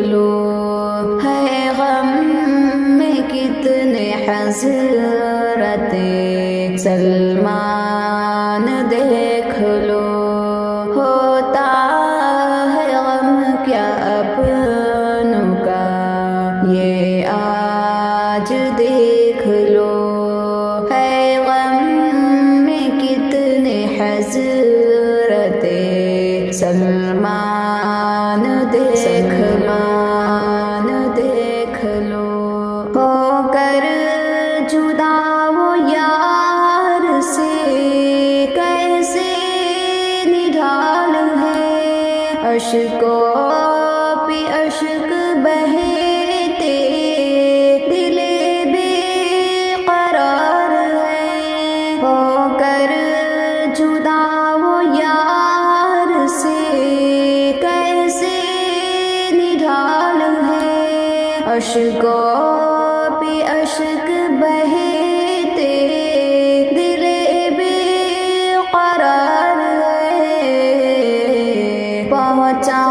لو، ہے غم میں کتنے حضرت سلمان دیکھ لو، ہوتا ہے غم کیا اپنوں کا یہ آج دیکھ لو، ہے غم میں کتنے حضرت سلمان دیکھ لو، ہو کر جدا وہ یار سے کیسے نڈھال ہے، اشکوں پہ اشک بہتے دل بے قرار ہے، ہو کر جدا وہ یار سے کیسے نڈھال ہے، اشکوں پہ اشک بہتے دل بے قرار ہے، پہنچا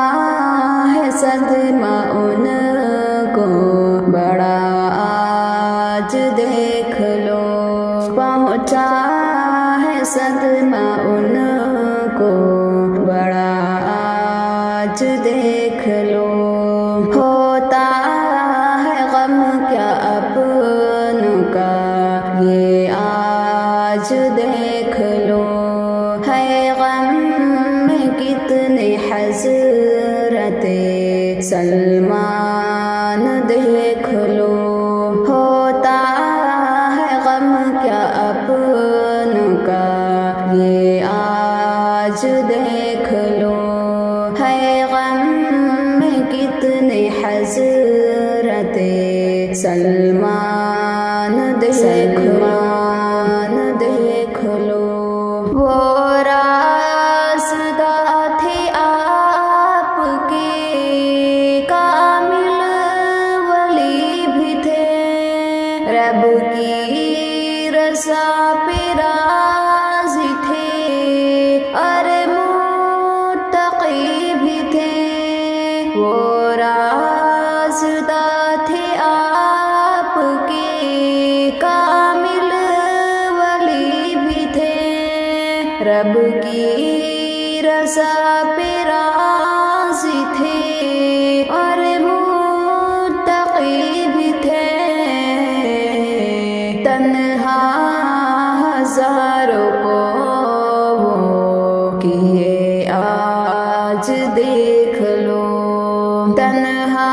ہے صدمہ ان کو بڑا آج دیکھ لو، پہنچا ہے صدمہ ان کو بڑا آج دیکھ لو، ہوتا ہے غم کیا اپنوں کا یہ آج دیکھ لو، ہے غم میں کتنے حضرت سلمان دیکھ لو، ہوتا ہے غم کیا اپنوں کا یہ آج دیکھ لو، ہے غم میں کتنے حضرت سلمان دیکھ لو، وہ راسدہ تھے آپ کے کامل ولی بھی تھے، رب کی رضا پہ راضی تھے اور متقی بھی تھے، وہ راسدہ تھے آپ کے کامل ولی بھی تھے، رب کی رضا پہ راضی تھے اور متقی بھی تھے، تنہا ہزاروں کو وہ کیے آج دیکھ لو، تنہا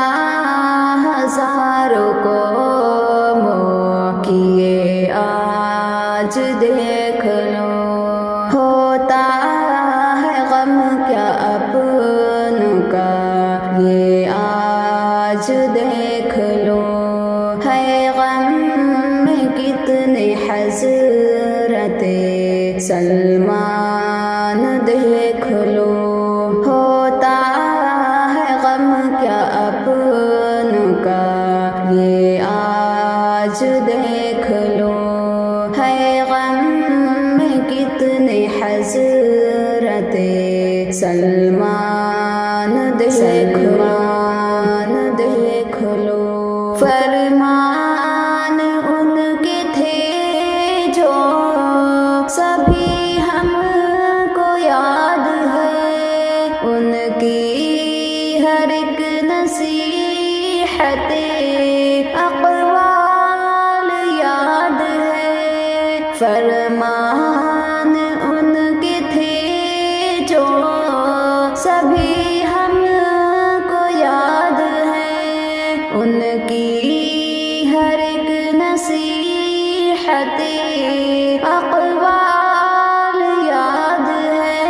ہزاروں کو وہ کیے آج دیکھ لو، ہوتا ہے غم کیا اپنوں کا یہ آج دیکھ لو، ہے غم میں کتنے حضرت سلمان دیکھ لو، ہوتا ہے غم کیا اپنوں کا یہ آج دیکھ لو، ہے غم میں کتنے حضرت سلمان دیکھ لو، فرمان ان کے تھے جو سبھی ہم کو یاد ہے، ان کی ہر ایک نصیحت اقوال یاد ہے، فرمان ان کے تھے جو سبھی ہم کو یاد ہے، ان کی ہر ایک نصیحت اقوال یاد ہے،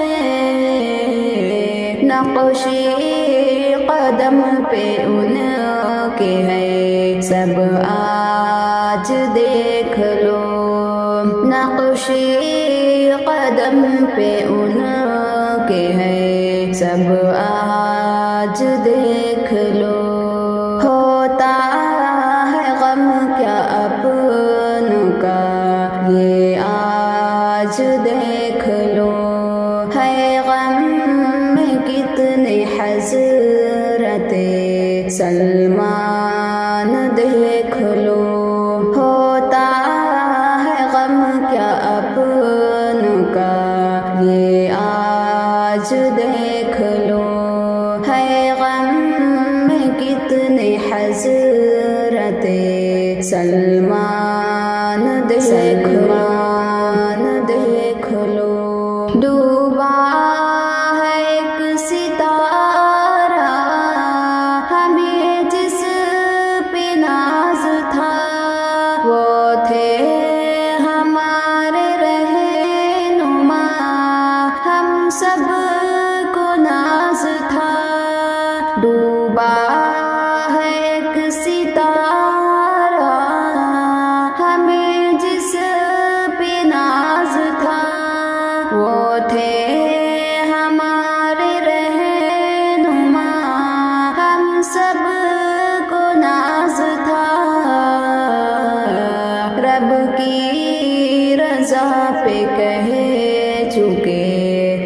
نقش قدم پہ ان کے ہے سب آج دیکھ لو، نقش قدم پہ ان کے ہے سب آج دیکھ لو، ہوتا ہے غم کیا اپنوں کا یہ آج دیکھ لو، ہے غم میں کتنے حضرت سلمان دیکھ لو، ہوتا ہے غم کیا اپنوں کا یہ آج دیکھ لو، ہے غم میں کتنے حضرت سلمان دیکھ لو، ڈوبا ہے ایک ستارہ ہمیں جس پہ ناز تھا، وہ تھے ہمارے رہنما، ہم سب کو ناز تھا، ڈوبا ہے ایک ستارہ ہمیں جس پہ ناز تھا، وہ تھے ہمارے رہنما، ہم سب کو ناز تھا، رب کی رضا پہ کہہ چکے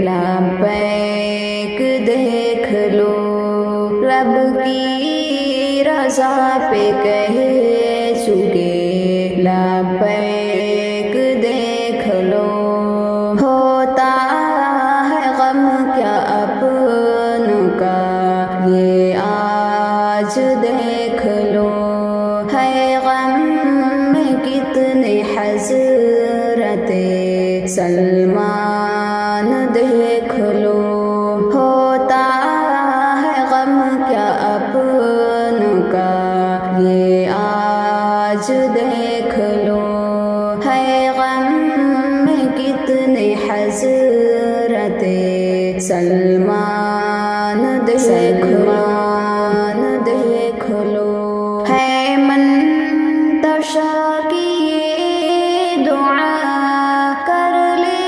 لبیک دیکھ لو، رب کی رضا پہ کہہ چکے لبیک دیکھ لو، ہوتا ہے غم کیا اپنوں کا یہ آج دیکھ لو، ہے غم میں کتنے حضرت سلمان دیکھ لو، ہوتا ہے غم کیا اپنوں کا یہ آج دیکھ لو، ہے غم میں کتنے حضرت سلمان دیکھ لو، ہے منتشا کی یہ دعا کر لے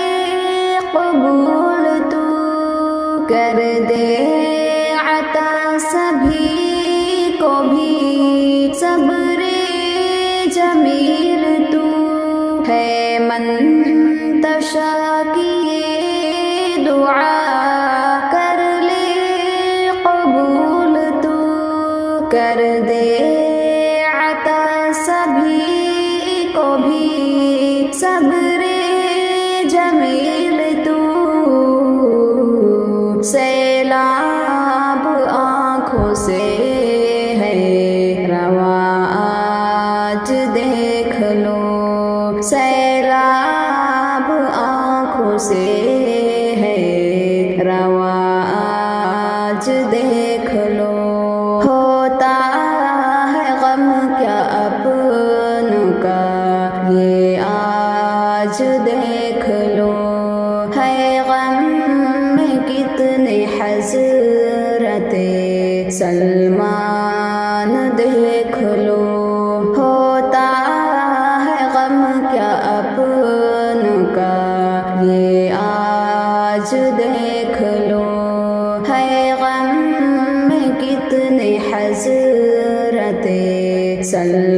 قبول، تو کر دے عطا سبھی کو بھی صبر جمیل، تو ہے منتشا کی یہ دعا کر لے قبول، تو کر دے عطا سبھی کو بھی صبر جمیل، تو سیلاب آنکھوں سے ہے رواں آج دیکھ لو، سیلاب آنکھوں سے ہے رواں آج دیکھ لو، ہوتا ہے غم کیا اپنوں کا یہ آج دیکھ لو، ہے غم میں کتنے حضرت سلمان دیکھ لو، ہوتا ہے غم کیا اپنوں کا یہ آج دیکھ لو، ہے غم میں کتنے حضرت سلمان